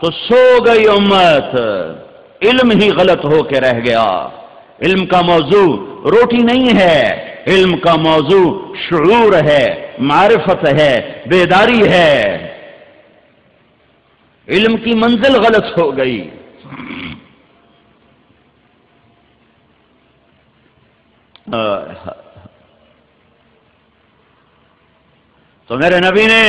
تو سو گئی امت، علم ہی غلط ہو کے رہ گیا۔ علم کا موضوع روٹی نہیں ہے، علم کا موضوع شعور ہے، معرفت ہے، بیداری ہے۔ علم کی منزل غلط ہو گئی۔ تو میرے نبی نے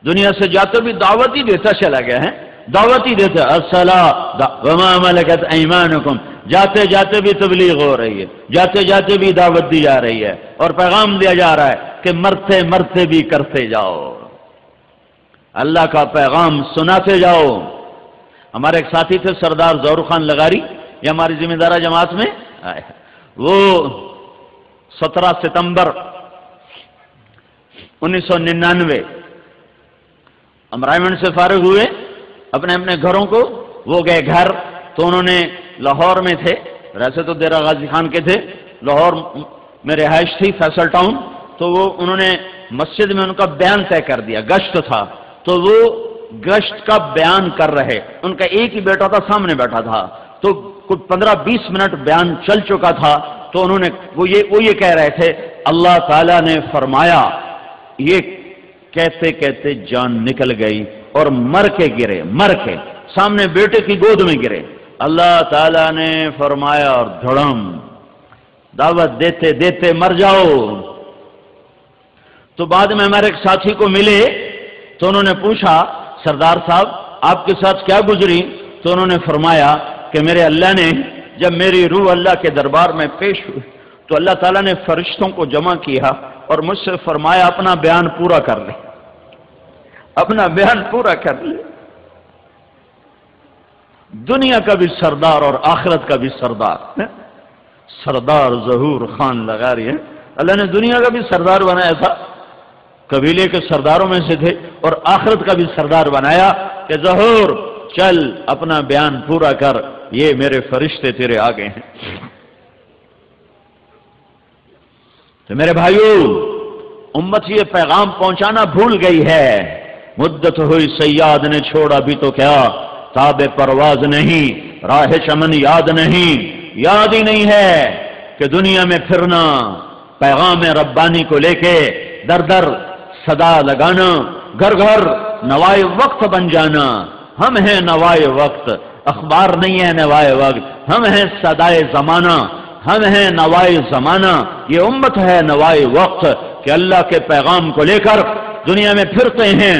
دنیا سے جاتے بھی دعوت ہی دیتا چلا گیا ہے، دعوت ہی دیتا، الصلاۃ وما ملکت ایمانکم، جاتے جاتے بھی تبلیغ ہو رہی ہے، جاتے جاتے بھی دعوت دی جا رہی ہے، اور پیغام دیا جا رہا ہے کہ مرتے مرتے بھی کرتے جاؤ، اللہ کا پیغام سناتے جاؤ۔ ہمارے ایک ساتھی تھے سردار ظہور خان لغاری، یہ ہماری ذمہ دارہ جماعت میں، وہ 17 ستمبر 1999 امرائمنٹ سے فارغ ہوئے، اپنے اپنے گھروں کو، وہ گئے گھر، تو انہوں نے لاہور میں تھے، ویسے تو ڈیرہ غازی خان کے تھے، لاہور میں رہائش تھی فیصل ٹاؤن، تو وہ انہوں نے مسجد میں ان کا بیان طے کر دیا، گشت تھا تو وہ گشت کا بیان کر رہے، ان کا ایک ہی بیٹا تھا سامنے بیٹھا تھا، تو کچھ 15-20 منٹ بیان چل چکا تھا، تو انہوں نے وہ یہ کہہ رہے تھے اللہ تعالیٰ نے فرمایا، یہ کہتے کہتے جان نکل گئی اور مر کے گرے، مر کے سامنے بیٹے کی گود میں گرے، اللہ تعالیٰ نے فرمایا اور دھڑم، دعوت دیتے دیتے مر جاؤ۔ تو بعد میں ہمارے ایک ساتھی کو ملے تو انہوں نے پوچھا سردار صاحب آپ کے ساتھ کیا گزری؟ تو انہوں نے فرمایا کہ میرے اللہ نے جب میری روح اللہ کے دربار میں پیش ہوئی تو اللہ تعالیٰ نے فرشتوں کو جمع کیا اور مجھ سے فرمایا اپنا بیان پورا کر لے، اپنا بیان پورا کر لے۔ دنیا کا بھی سردار اور آخرت کا بھی سردار، سردار ظہور خان لغاری ہے، اللہ نے دنیا کا بھی سردار بنایا تھا، قبیلے کے سرداروں میں سے تھے، اور آخرت کا بھی سردار بنایا کہ ظہور چل اپنا بیان پورا کر، یہ میرے فرشتے تیرے آگے ہیں۔ تو میرے بھائیو، امت یہ پیغام پہنچانا بھول گئی ہے، مدت ہوئی سیاد نے چھوڑا بھی تو کیا، تاب پرواز نہیں، راہ چمن یاد نہیں، یاد ہی نہیں ہے کہ دنیا میں پھرنا، پیغام ربانی کو لے کے در در صدا لگانا، گھر گھر نوائے وقت بن جانا۔ ہم ہیں نوائے وقت، اخبار نہیں ہے نوائے وقت، ہم ہیں صدائے زمانہ، ہم ہیں نوائے زمانہ، یہ امت ہے نوائے وقت کہ اللہ کے پیغام کو لے کر دنیا میں پھرتے ہیں،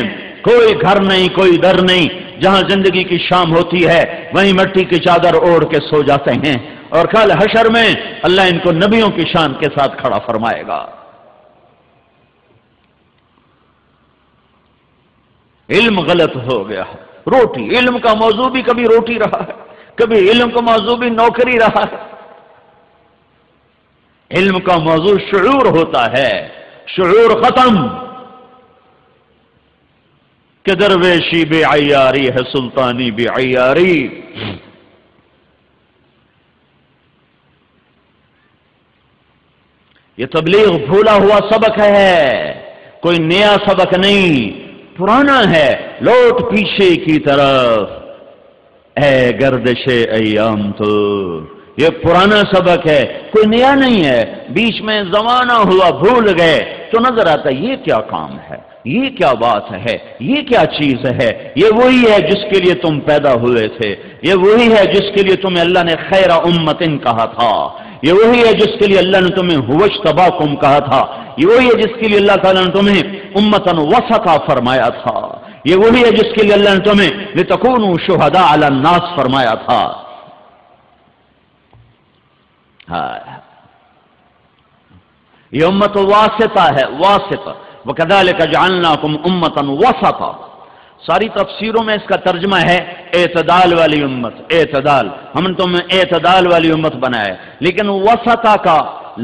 کوئی گھر نہیں، کوئی در نہیں، جہاں زندگی کی شام ہوتی ہے وہیں مٹی کی چادر اوڑھ کے سو جاتے ہیں، اور کل حشر میں اللہ ان کو نبیوں کی شان کے ساتھ کھڑا فرمائے گا۔ علم غلط ہو گیا، روٹی، علم کا موضوع بھی کبھی روٹی رہا ہے، کبھی علم کا موضوع بھی نوکری رہا ہے۔ علم کا موضوع شعور ہوتا ہے، شعور ختم کہ درویشی بے عیاری ہے، سلطانی بے عیاری۔ یہ تبلیغ بھولا ہوا سبق ہے، کوئی نیا سبق نہیں، پرانا ہے، لوٹ پیچھے کی طرف، اے گردش ایام تو یہ پرانا سبق ہے، کوئی نیا نہیں ہے، بیچ میں زمانہ ہوا بھول گئے تو نظر آتا یہ کیا کام ہے، یہ کیا بات ہے، یہ کیا چیز ہے، یہ وہی ہے جس کے لیے تم پیدا ہوئے تھے، یہ وہی ہے جس کے لیے تمہیں اللہ نے خیر امتن کہا تھا، یہ وہی ہے جس کے لیے اللہ نے تمہیں ہوجتباکم کہا تھا، یہ وہی ہے جس کے لیے اللہ تعالیٰ نے تمہیں امتن وسطا فرمایا تھا، یہ وہی ہے جس کے لیے اللہ نے تمہیں لتکونوا شہداء علی الناس فرمایا تھا۔ یہ امت واسطہ ہے، واسطہ، وَكَذَلِكَ جَعَلْنَاكُمْ أُمَّةً وَسَطًا، ساری تفسیروں میں اس کا ترجمہ ہے اعتدال والی امت، اعتدال، ہم نے تمہیں اعتدال والی امت بنایا ہے، لیکن وسطہ کا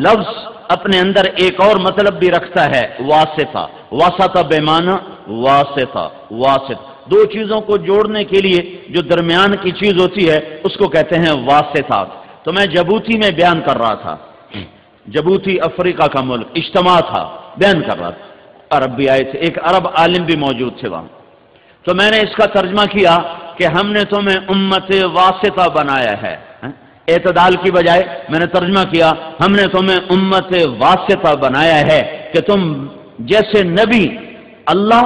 لفظ اپنے اندر ایک اور مطلب بھی رکھتا ہے، واسطہ، وسطہ بے معنی واسطہ، واسط، دو چیزوں کو جوڑنے کے لیے جو درمیان کی چیز ہوتی ہے اس کو کہتے ہیں واسطہ۔ تو میں جبوتی میں بیان کر رہا تھا، جبوتی افریقہ کا ملک، اجتماع تھا، بیان کر رہا تھا، عرب بھی آئے تھے، ایک عرب عالم بھی موجود تھے وہاں، تو میں نے اس کا ترجمہ کیا کہ ہم نے تمہیں امت واسطہ بنایا ہے، اعتدال کی بجائے میں نے ترجمہ کیا ہم نے تمہیں امت واسطہ بنایا ہے کہ تم جیسے نبی اللہ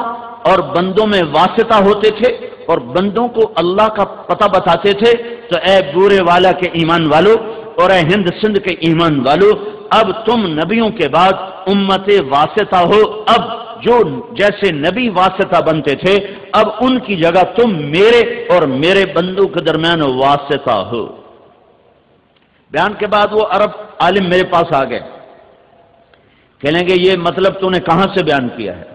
اور بندوں میں واسطہ ہوتے تھے اور بندوں کو اللہ کا پتہ بتاتے تھے، تو اے بورے والا کے ایمان والو اور اے ہند سندھ کے ایمان والو، اب تم نبیوں کے بعد امت واسطہ ہو۔ اب جو جیسے نبی واسطہ بنتے تھے اب ان کی جگہ تم میرے اور میرے بندوں کے درمیان واسطہ ہو۔ بیان کے بعد وہ عرب عالم میرے پاس آ گئے، کہنے گے یہ مطلب تو نے کہاں سے بیان کیا ہے؟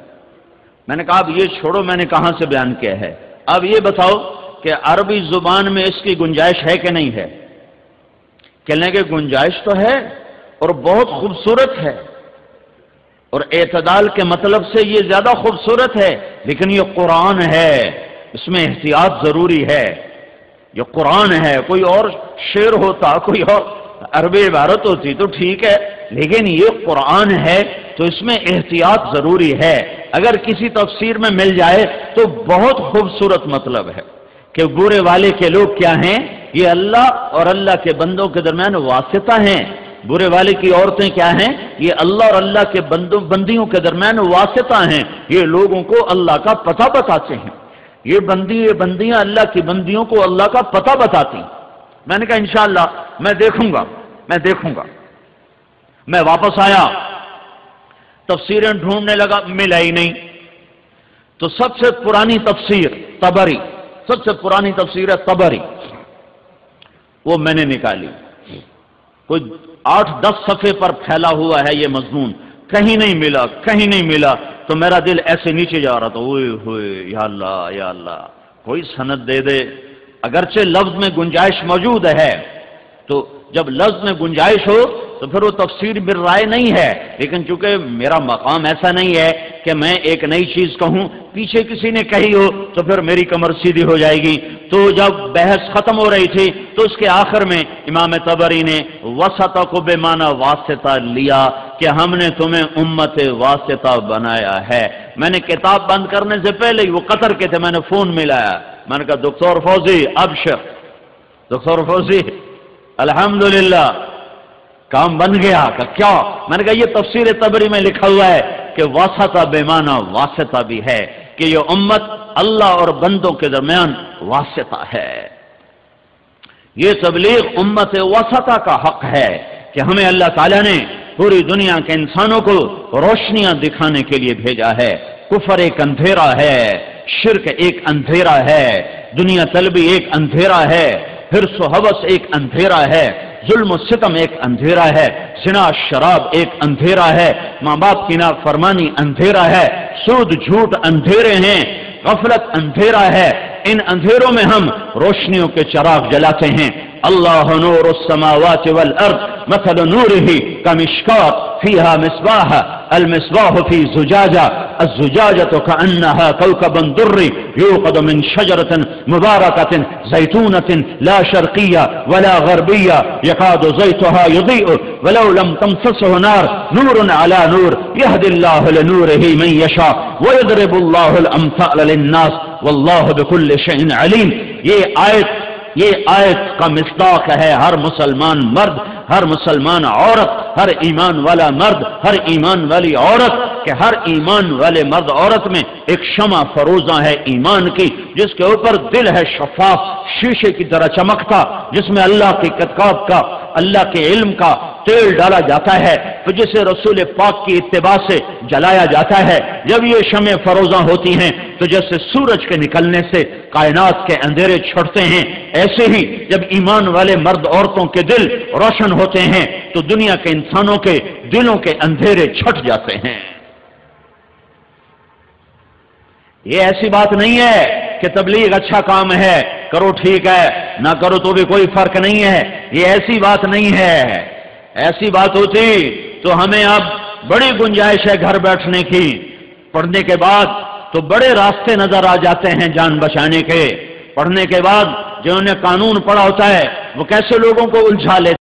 میں نے کہا اب یہ چھوڑو میں نے کہاں سے بیان کیا ہے، اب یہ بتاؤ کہ عربی زبان میں اس کی گنجائش ہے کہ نہیں ہے؟ کہنے کے گنجائش تو ہے اور بہت خوبصورت ہے، اور اعتدال کے مطلب سے یہ زیادہ خوبصورت ہے، لیکن یہ قرآن ہے، اس میں احتیاط ضروری ہے، یہ قرآن ہے۔ کوئی اور شعر ہوتا، کوئی اور عربی عبارت ہوتی تو ٹھیک ہے، لیکن یہ قرآن ہے تو اس میں احتیاط ضروری ہے۔ اگر کسی تفسیر میں مل جائے تو بہت خوبصورت مطلب ہے کہ برے والے کے لوگ کیا ہیں؟ یہ اللہ اور اللہ کے بندوں کے درمیان واسطہ ہیں۔ برے والے کی عورتیں کیا ہیں؟ یہ اللہ اور اللہ کے بندیوں کے درمیان واسطہ ہیں، یہ لوگوں کو اللہ کا پتہ بتاتے ہیں، یہ بندیاں اللہ کی بندیوں کو اللہ کا پتہ بتاتی ہیں۔ میں نے کہا انشاءاللہ میں دیکھوں گا۔ میں واپس آیا، تفسیریں ڈھونڈنے لگا، ملا ہی نہیں، تو سب سے پرانی تفسیر طبری، سب سے پرانی تفسیر ہے طبری، وہ میں نے نکالی، کوئی 8-10 صفحے پر پھیلا ہوا ہے یہ مضمون، کہیں نہیں ملا، تو میرا دل ایسے نیچے جا رہا تھا، اوئے ہوئے یا اللہ کوئی سند دے دے۔ اگرچہ لفظ میں گنجائش موجود ہے، تو جب لفظ میں گنجائش ہو تو پھر وہ تفسیر بالرائے نہیں ہے، لیکن چونکہ میرا مقام ایسا نہیں ہے کہ میں ایک نئی چیز کہوں، پیچھے کسی نے کہی ہو تو پھر میری کمر سیدھی ہو جائے گی۔ تو جب بحث ختم ہو رہی تھی تو اس کے آخر میں امام طبری نے وسطہ کو بے معنی واسطہ لیا کہ ہم نے تمہیں امت واسطہ بنایا ہے۔ میں نے کتاب بند کرنے سے پہلے ہی، وہ قطر کے تھے، میں نے فون ملایا، میں نے کہا دکتور فوزی ابشر، دکتور فوزی الحمدللہ کام بن گیا۔ کہ کیا؟ میں نے کہا یہ تفسیر طبری میں لکھا ہوا ہے کہ واسطہ بے معنی واسطہ بھی ہے، کہ یہ امت اللہ اور بندوں کے درمیان واسطہ ہے۔ یہ تبلیغ امت واسطہ کا حق ہے کہ ہمیں اللہ تعالیٰ نے پوری دنیا کے انسانوں کو روشنیاں دکھانے کے لیے بھیجا ہے۔ کفر ایک اندھیرا ہے، شرک ایک اندھیرا ہے، دنیا طلبی ایک اندھیرا ہے، حرص و ہوس ایک اندھیرا ہے، ظلم و ستم ایک اندھیرا ہے، زنا شراب ایک اندھیرا ہے، ماں باپ کی نافرمانی اندھیرا ہے، سود جھوٹ اندھیرے ہیں، غفلت اندھیرا ہے۔ ان اندھیروں میں ہم روشنیوں کے چراغ جلاتے ہیں۔ اللہ نور السماوات والارض مثل نورہ کمشکات فیہا مصباح المصباح فی زجاجہ الزجاجة كأنها كوكب دري يوقد من شجرة مباركة زيتونة لا شرقية ولا غربية يكاد زيتها يضيء ولو لم تمسسه نار نور على نور يهدي الله لنوره من يشاء ويضرب الله الأمثال للناس والله بكل شيء عليم۔ یہ آیت کا مصداق ہے ہر مسلمان مرد، ہر مسلمان عورت، ہر ایمان والا مرد، ہر ایمان والی عورت، کہ ہر ایمان والے مرد عورت میں ایک شمع فروزاں ہے ایمان کی، جس کے اوپر دل ہے شفاف شیشے کی طرح چمکتا، جس میں اللہ کی کتاب کا، اللہ کے علم کا تیل ڈالا جاتا ہے، تو جسے رسول پاک کی اتباع سے جلایا جاتا ہے۔ جب یہ شمع فروزاں ہوتی ہیں تو جیسے سورج کے نکلنے سے کائنات کے اندھیرے چھٹتے ہیں، ایسے ہی جب ایمان والے مرد عورتوں کے دل روشن ہوتے ہیں تو دنیا کے انسانوں کے دلوں کے اندھیرے چھٹ جاتے ہیں۔ یہ ایسی بات نہیں ہے کہ تبلیغ اچھا کام ہے، کرو ٹھیک ہے، نہ کرو تو بھی کوئی فرق نہیں ہے، یہ ایسی بات نہیں ہے۔ ایسی بات ہوتی تو ہمیں اب بڑی گنجائش ہے گھر بیٹھنے کی، پڑھنے کے بعد تو بڑے راستے نظر آ جاتے ہیں جان بچانے کے۔ پڑھنے کے بعد جنہوں نے قانون پڑھا ہوتا ہے وہ کیسے لوگوں کو الجھا لیتے